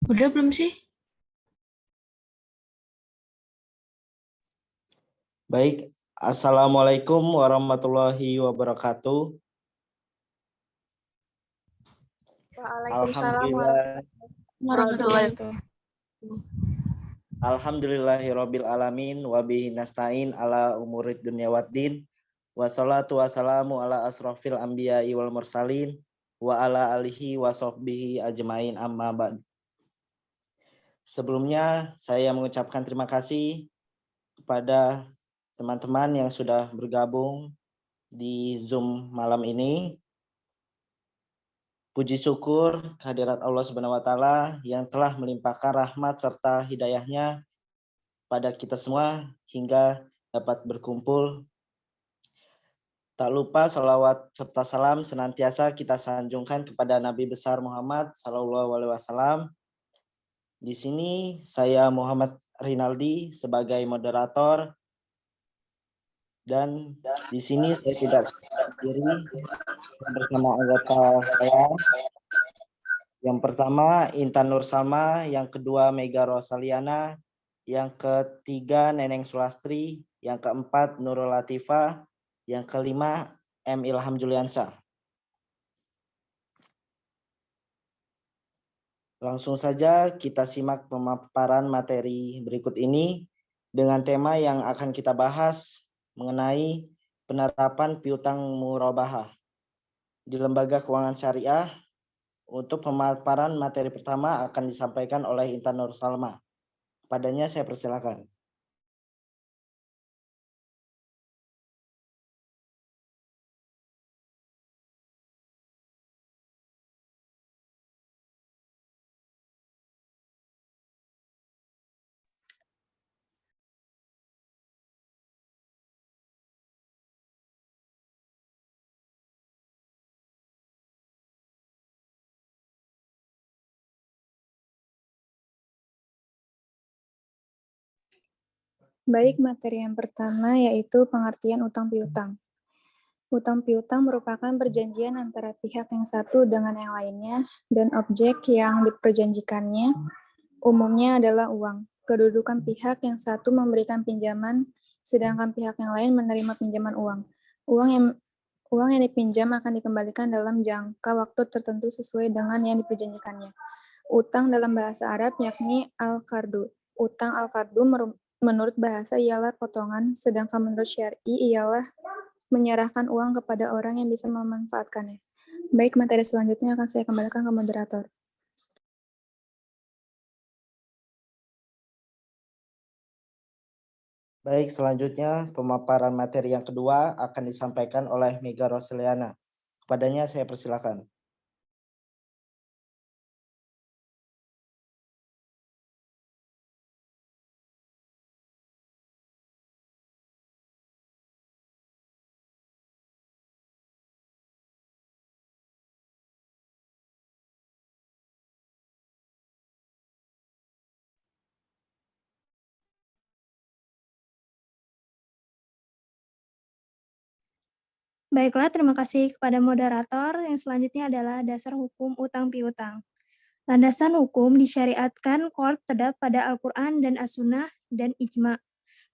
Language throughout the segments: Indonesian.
Udah belum sih? Baik, Assalamualaikum warahmatullahi wabarakatuh. Waalaikumsalam Warahmatullahi Alhamdulillahirabbil alamin wa bihi nasta'in ala umurid dunya waddin. Wassalatu wassalamu ala asrofil anbiya'i wal mursalin wa ala alihi wa sahbihi ajmain amma ba'd. Sebelumnya saya mengucapkan terima kasih kepada teman-teman yang sudah bergabung di Zoom malam ini. Puji syukur kehadirat Allah Subhanahu wa taala yang telah melimpahkan rahmat serta hidayahnya pada kita semua hingga dapat berkumpul. Tak lupa salawat serta salam senantiasa kita sanjungkan kepada Nabi besar Muhammad SAW. Di sini saya Muhammad Rinaldi sebagai moderator, dan di sini saya tidak sendiri bersama anggota saya. Yang pertama Intan Nur Salma, yang kedua Mega Rosaliana, yang ketiga Neneng Sulastri, yang keempat Nurul Latifah, yang kelima M. Ilham Juliansyah. Langsung saja kita simak pemaparan materi berikut ini dengan tema yang akan kita bahas mengenai penerapan piutang murabahah di lembaga keuangan syariah. Untuk pemaparan materi pertama akan disampaikan oleh Intan Nur Salma. Padanya saya persilakan. Baik, materi yang pertama yaitu pengertian utang piutang. Utang piutang merupakan perjanjian antara pihak yang satu dengan yang lainnya, dan objek yang diperjanjikannya umumnya adalah uang. Kedudukan pihak yang satu memberikan pinjaman, sedangkan pihak yang lain menerima pinjaman uang. Uang yang dipinjam akan dikembalikan dalam jangka waktu tertentu sesuai dengan yang diperjanjikannya. Utang dalam bahasa Arab yakni al-qardu. Utang al-qardu menurut bahasa ialah potongan, sedangkan menurut syar'i ialah menyerahkan uang kepada orang yang bisa memanfaatkannya. Baik, materi selanjutnya akan saya kembalikan ke moderator. Baik, selanjutnya pemaparan materi yang kedua akan disampaikan oleh Mega Rosaliana. Kepadanya saya persilakan. Baiklah, terima kasih kepada moderator. Yang selanjutnya adalah dasar hukum utang piutang. Landasan hukum disyariatkan qard terdapat pada Al-Quran dan As-Sunnah dan Ijma'.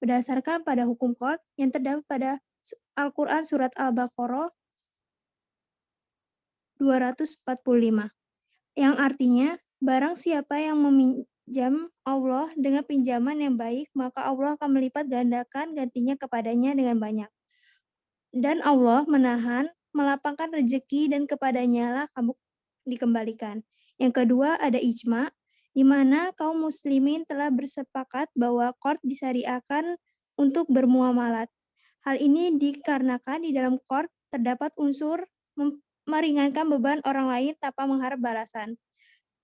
Berdasarkan pada hukum qard yang terdapat pada Al-Quran Surat Al-Baqarah 245, yang artinya, barang siapa yang meminjam Allah dengan pinjaman yang baik, maka Allah akan melipat gandakan gantinya kepadanya dengan banyak. Dan Allah menahan, melapangkan rezeki, dan kepadanya lah kamu dikembalikan. Yang kedua ada ijma', di mana kaum muslimin telah bersepakat bahwa qard disyariatkan untuk bermuamalat. Hal ini dikarenakan di dalam qard terdapat unsur meringankan beban orang lain tanpa mengharap balasan.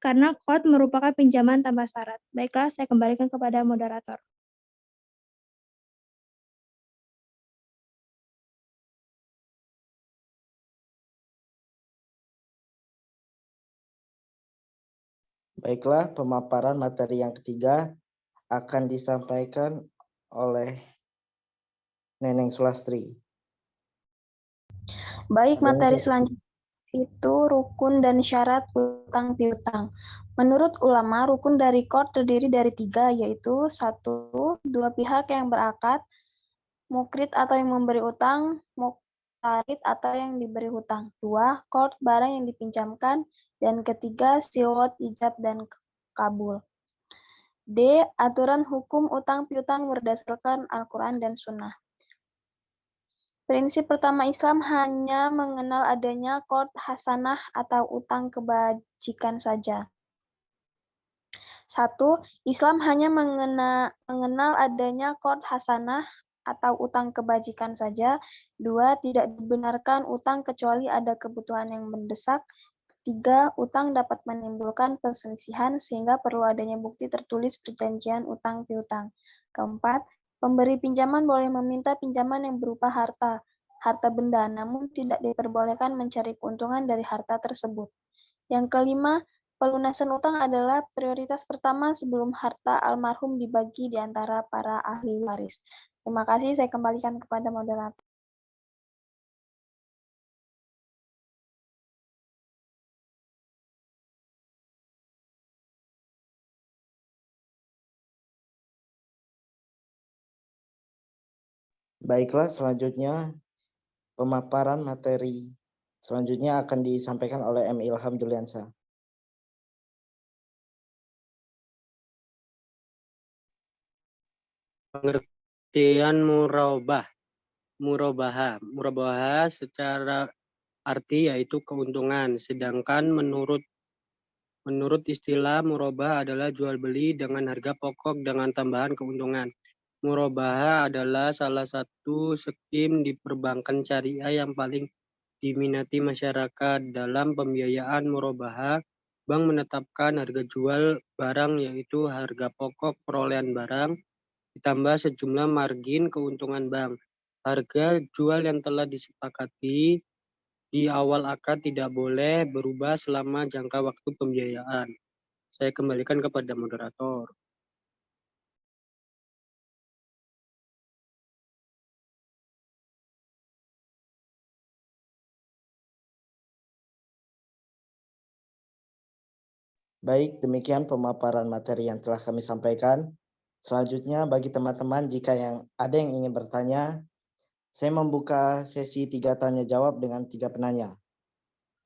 Karena qard merupakan pinjaman tanpa syarat. Baiklah, saya kembalikan kepada moderator. Baiklah, pemaparan materi yang ketiga akan disampaikan oleh Neneng Sulastri. Baik, materi selanjutnya itu rukun dan syarat utang piutang. Menurut ulama, rukun dari qard terdiri dari 3, yaitu 1. Dua pihak yang berakad, mukrid atau yang memberi utang, muqtarid atau yang diberi hutang. 2. Qard barang yang dipinjamkan. Dan ketiga, siwot, ijab, dan kabul. D. Aturan hukum utang piutang berdasarkan Al-Quran dan Sunnah. Prinsip pertama, Islam hanya mengenal adanya qard hasanah atau utang kebajikan saja. 1. Islam hanya mengenal adanya qard hasanah atau utang kebajikan saja. 2. Tidak dibenarkan utang kecuali ada kebutuhan yang mendesak. 3. Utang dapat menimbulkan perselisihan sehingga perlu adanya bukti tertulis perjanjian utang piutang. 4. Pemberi pinjaman boleh meminta pinjaman yang berupa harta benda, namun tidak diperbolehkan mencari keuntungan dari harta tersebut. Yang kelima, pelunasan utang adalah prioritas pertama sebelum harta almarhum dibagi di antara para ahli waris. Terima kasih, saya kembalikan kepada moderator. Baiklah, selanjutnya pemaparan materi selanjutnya akan disampaikan oleh M. Ilham Juliansyah. Pengertian murabaha secara arti yaitu keuntungan, sedangkan menurut istilah murabah adalah jual beli dengan harga pokok dengan tambahan keuntungan. Murabaha adalah salah satu skim di perbankan syariah yang paling diminati masyarakat. Dalam pembiayaan murabaha, bank menetapkan harga jual barang yaitu harga pokok perolehan barang ditambah sejumlah margin keuntungan bank. Harga jual yang telah disepakati di awal akad tidak boleh berubah selama jangka waktu pembiayaan. Saya kembalikan kepada moderator. Baik, demikian pemaparan materi yang telah kami sampaikan. Selanjutnya, bagi teman-teman jika ada yang ingin bertanya, saya membuka sesi 3 tanya jawab dengan 3 penanya.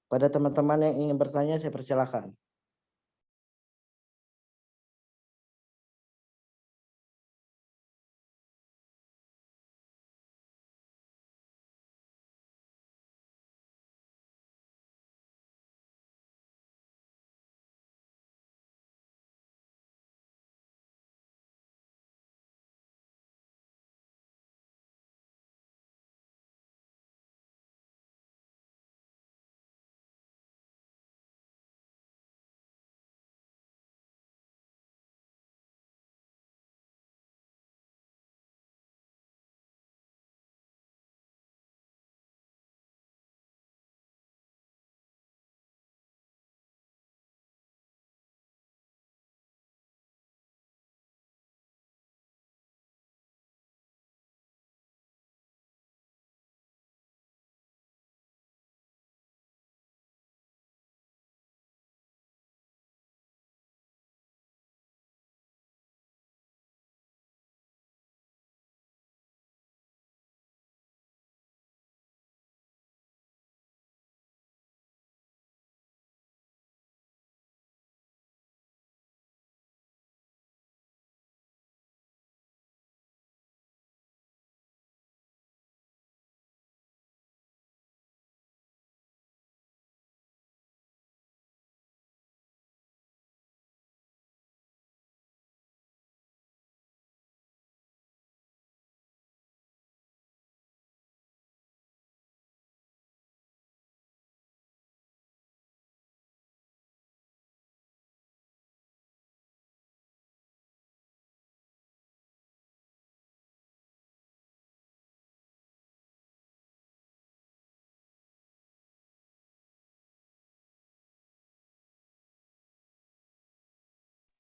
Pada teman-teman yang ingin bertanya, saya persilakan.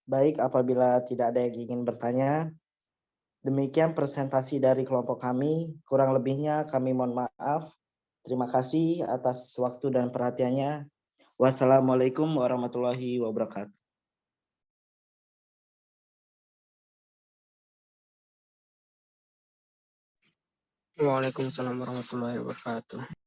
Baik, apabila tidak ada yang ingin bertanya, demikian presentasi dari kelompok kami. Kurang lebihnya kami mohon maaf. Terima kasih atas waktu dan perhatiannya. Wassalamualaikum warahmatullahi wabarakatuh. Waalaikumsalam warahmatullahi wabarakatuh.